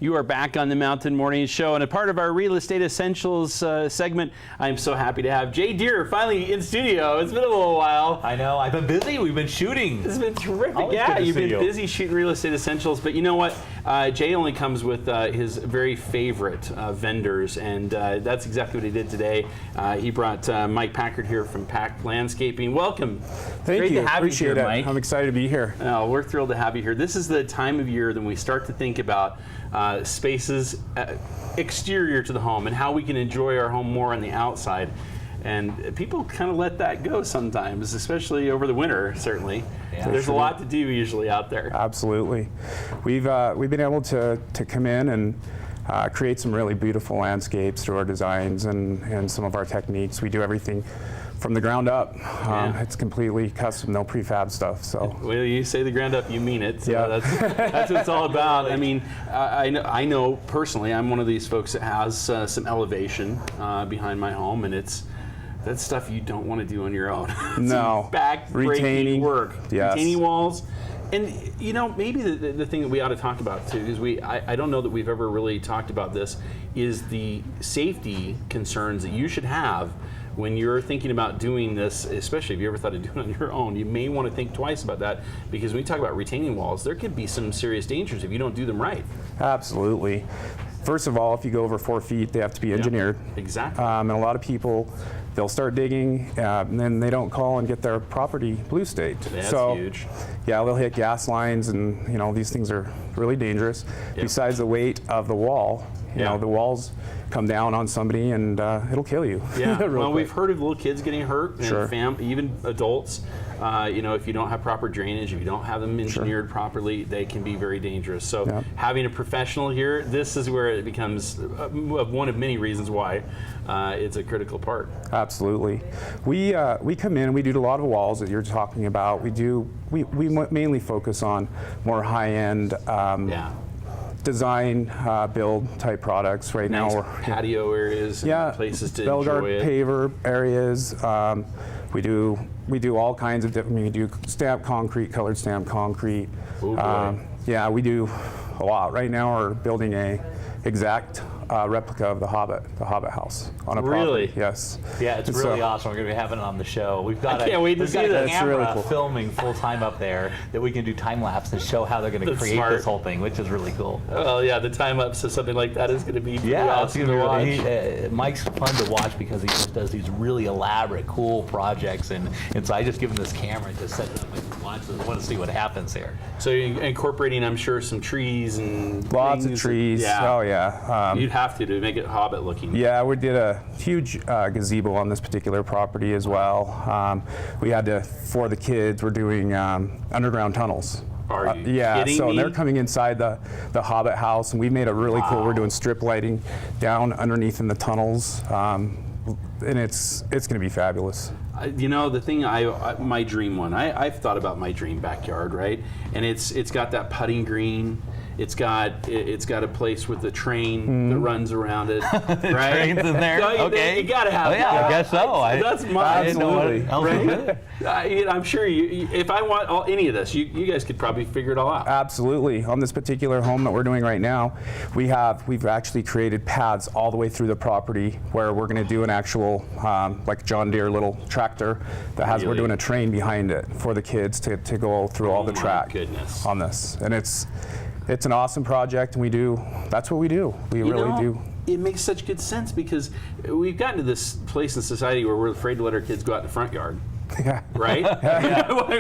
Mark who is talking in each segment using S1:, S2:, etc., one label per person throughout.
S1: You are back on the Mountain Morning Show, and a part of our Real Estate Essentials segment. I'm so happy to have Jay Deher finally in studio. It's been a little while.
S2: I know. I've been busy. We've been shooting.
S1: It's been terrific.
S2: Always
S1: Yeah, you've been
S2: you.
S1: busy shooting Real Estate Essentials, but you know what? Jay only comes with his very favorite vendors, and that's exactly what he did today. He brought Mike Packard here from Pack Landscaping. Welcome.
S3: Thank
S1: Great
S3: you.
S1: to have
S3: Appreciate
S1: you here,
S3: it.
S1: Mike.
S3: I'm excited to be here.
S1: We're thrilled to have you here. This is the time of year that we start to think about spaces exterior to the home and how we can enjoy our home more on the outside. And people kind of let that go sometimes, especially over the winter, certainly. Yeah. There's a lot to do usually out there.
S3: Absolutely. We've been able to come in and create some really beautiful landscapes through our designs and some of our techniques. We do everything from the ground up. It's completely custom, no prefab stuff. So.
S1: Well, you say the ground up, you mean it. So
S3: yeah.
S1: that's what it's all about. I mean, I know personally, I'm one of these folks that has some elevation behind my home, and that's stuff you don't want to do on your own.
S3: No.
S1: Back-breaking work.
S3: Yes.
S1: Retaining walls. And you know, maybe the thing that we ought to talk about too, is I don't know that we've ever really talked about this, is the safety concerns that you should have when you're thinking about doing this, especially if you ever thought of doing it on your own. You may want to think twice about that, because when we talk about retaining walls, there could be some serious dangers if you don't do them right.
S3: Absolutely. First of all, if you go over 4 feet, they have to be engineered.
S1: Yep, exactly.
S3: And a lot of people, they'll start digging, and then they don't call and get their property blue staked.
S1: That's
S3: so,
S1: huge.
S3: Yeah, they'll hit gas lines, and you know, these things are really dangerous.
S1: Yep.
S3: Besides the weight of the wall, you know, the walls come down on somebody and it'll kill you.
S1: Yeah. Well,
S3: quick.
S1: we've heard of little kids getting hurt,
S3: Sure.
S1: and even adults. You know, if you don't have proper drainage, if you don't have them engineered properly, they can be very dangerous. So having a professional here, this is where it becomes one of many reasons why it's a critical part.
S3: Absolutely. We come in and we do a lot of walls that you're talking about. We mainly focus on more high-end design, build type products. Right
S1: Nice
S3: now,
S1: patio areas, and places to
S3: Belgard
S1: enjoy it.
S3: paver areas. We do all kinds of different. We do stamped concrete, colored stamped concrete.
S1: Oh, boy.
S3: Yeah, we do a lot. Right now, we're building a exact replica of the Hobbit house on a
S1: Really?
S3: property. Yes.
S2: Yeah, it's really awesome. We're going to be having it on the show. We've got
S1: I can't wait to see
S2: a
S1: this.
S2: camera
S3: really cool.
S2: filming full time up there that we can do time lapse and show how they're going to
S1: That's
S2: create
S1: smart.
S2: this whole thing, which is really cool.
S1: Well, yeah, the time up, so something like that is going to be pretty
S2: Yeah,
S1: awesome to watch.
S2: Mike's fun to watch because he just does these really elaborate, cool projects, and so I just give him this camera and just set it up and watch it. I want to see what happens here.
S1: So you're incorporating, I'm sure, some trees and
S3: Lots of
S1: things.
S3: trees.
S1: Yeah.
S3: Oh yeah.
S1: You'd have to make it Hobbit looking.
S3: Yeah, we did a huge gazebo on this particular property as well. We had to, for the kids, we're doing underground tunnels.
S1: Are you
S3: yeah,
S1: kidding
S3: so
S1: me?
S3: they're coming inside the Hobbit house, and we made a really cool. We're doing strip lighting down underneath in the tunnels, and it's going to be fabulous.
S1: You know, the thing, my dream one, I've thought about my dream backyard, right? And it's got that putting green. It's got a place with a train that runs around it, right?
S2: Trains in there.
S1: So
S2: Okay.
S1: You gotta have.
S2: Oh, yeah, I guess so.
S1: That's my
S3: Absolutely.
S1: right? I'm sure if I want any of this, you guys could probably figure it all out.
S3: Absolutely. On this particular home that we're doing right now, we've actually created paths all the way through the property where we're going to do an actual like John Deere little tractor that has. We're doing a train behind it for the kids to go through all the track on this, and it's an awesome project, and that's what we do. We really do.
S1: It makes such good sense because we've gotten to this place in society where we're afraid to let our kids go out in the front yard.
S3: Yeah.
S1: Right?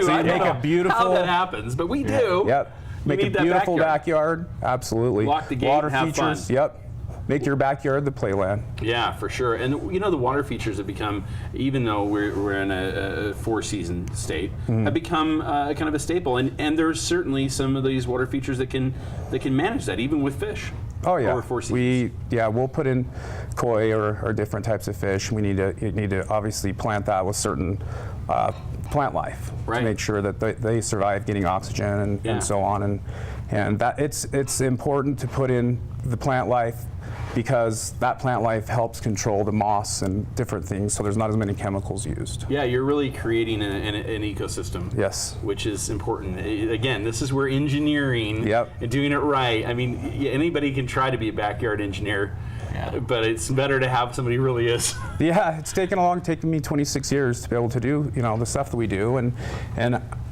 S3: So you make a beautiful.
S1: How that happens, but we do.
S3: Yep. Make a beautiful backyard. Absolutely.
S1: Lock the gate
S3: Water
S1: and have
S3: features.
S1: fun.
S3: Yep. Make your backyard the playland.
S1: Yeah, for sure. And you know, the water features have become, even though we're in a four-season state, have become kind of a staple. And there's certainly some of these water features that can manage that, even with fish.
S3: Oh yeah.
S1: Over 4 seasons.
S3: We'll put in koi or different types of fish. You need to obviously plant that with certain plant life to make sure that they survive getting oxygen and so on. And that it's important to put in the plant life, because that plant life helps control the moss and different things, so there's not as many chemicals used.
S1: Yeah, you're really creating an ecosystem.
S3: Yes.
S1: Which is important. Again, this is where engineering
S3: Yep.
S1: and doing it right. I mean, anybody can try to be a backyard engineer, but it's better to have somebody who really is.
S3: Yeah, it's taken me 26 years to be able to do, the stuff that we do, and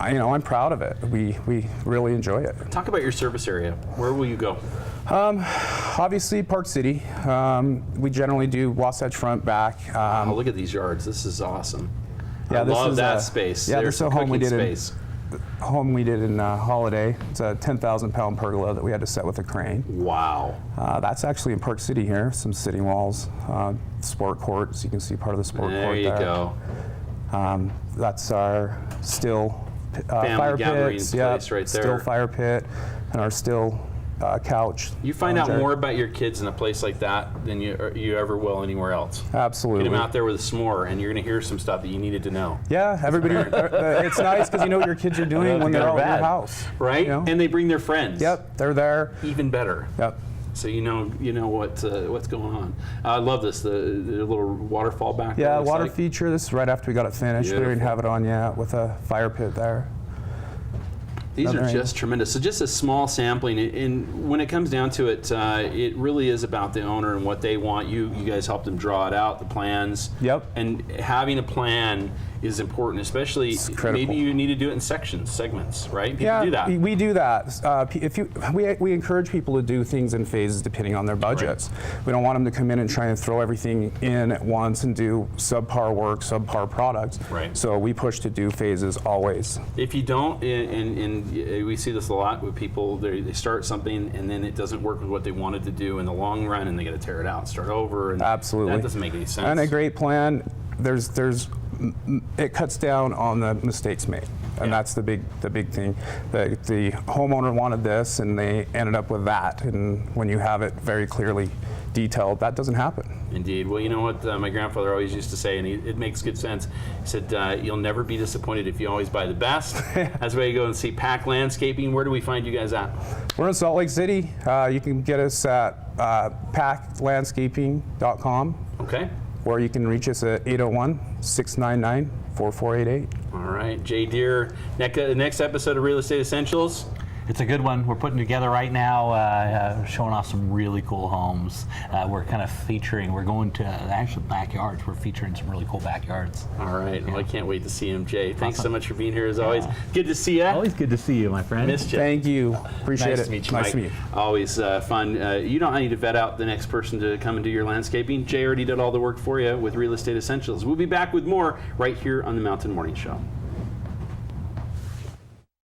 S3: I'm proud of it. We really enjoy it.
S1: Talk about your service area. Where will you go?
S3: Obviously, Park City. We generally do Wasatch Front, back.
S1: Oh, look at these yards. This is awesome.
S3: Yeah,
S1: I
S3: this
S1: love
S3: is
S1: that space.
S3: Yeah,
S1: There's
S3: this is a
S1: some
S3: home we
S1: cooking
S3: did
S1: space.
S3: in Holiday. It's a 10,000-pound pergola that we had to set with a crane.
S1: Wow.
S3: That's actually in Park City here. Some sitting walls, sport court. So you can see part of the sport
S1: There
S3: court
S1: you
S3: there.
S1: go.
S3: That's our still
S1: Family
S3: fire
S1: gathering
S3: pits.
S1: place right there.
S3: Still fire pit, and our still couch.
S1: You find out
S3: lounge
S1: more
S3: area.
S1: about your kids in a place like that than you ever will anywhere else.
S3: Absolutely.
S1: Get them out there with a s'more, and you're going to hear some stuff that you needed to know.
S3: Yeah, everybody. It's nice because you know what your kids are doing when they're out in your house.
S1: Right? And they bring their friends.
S3: Yep, they're there.
S1: Even better.
S3: Yep.
S1: So you know what's going on. I love this, the little waterfall back there.
S3: Yeah,
S1: looks
S3: water
S1: like.
S3: feature. This is right after we got it finished. We didn't
S1: Beautiful.
S3: have it on yet, with a fire pit there.
S1: These are
S3: Another
S1: just tremendous. So just a small sampling, and when it comes down to it, it really is about the owner and what they want. You guys help them draw it out, the plans.
S3: Yep.
S1: And having a plan is important, especially
S3: critical.
S1: maybe you need to do it in segments, right? People do that.
S3: We do that. We encourage people to do things in phases depending on their budgets. We don't want them to come in and try and throw everything in at once and do subpar work, subpar products.
S1: Right.
S3: So we push to do phases always.
S1: If you don't, and we see this a lot with people, they start something and then it doesn't work with what they wanted to do in the long run, and they got to tear it out and start over. And
S3: Absolutely.
S1: that doesn't make any sense.
S3: And a great plan, it cuts down on the mistakes made, and that's the big thing. The homeowner wanted this, and they ended up with that. And when you have it very clearly detailed, that doesn't happen.
S1: Indeed. Well, you know what my grandfather always used to say, and it makes good sense. He said, "You'll never be disappointed if you always buy the best." That's why you go and see Pack Landscaping. Where do we find you guys at?
S3: We're in Salt Lake City. You can get us at packlandscaping.com,
S1: Okay.
S3: or you can reach us at 801-699-4488.
S1: All right. Jay Deher, next episode of Real Estate Essentials.
S2: It's a good one. We're putting together right now, showing off some really cool homes. We're kind of we're going to actual backyards. We're featuring some really cool backyards.
S1: All right. Well, I can't wait to see him, Jay. Thanks so
S2: Awesome.
S1: much for being here as always. Good to see you.
S2: Always good to see you, my friend.
S1: Missed you.
S3: Thank you. Appreciate
S1: Nice
S3: it.
S1: to meet you,
S3: Nice
S1: Mike.
S3: to meet you.
S1: Always fun. You don't need to vet out the next person to come and do your landscaping. Jay already did all the work for you with Real Estate Essentials. We'll be back with more right here on the Mountain Morning Show.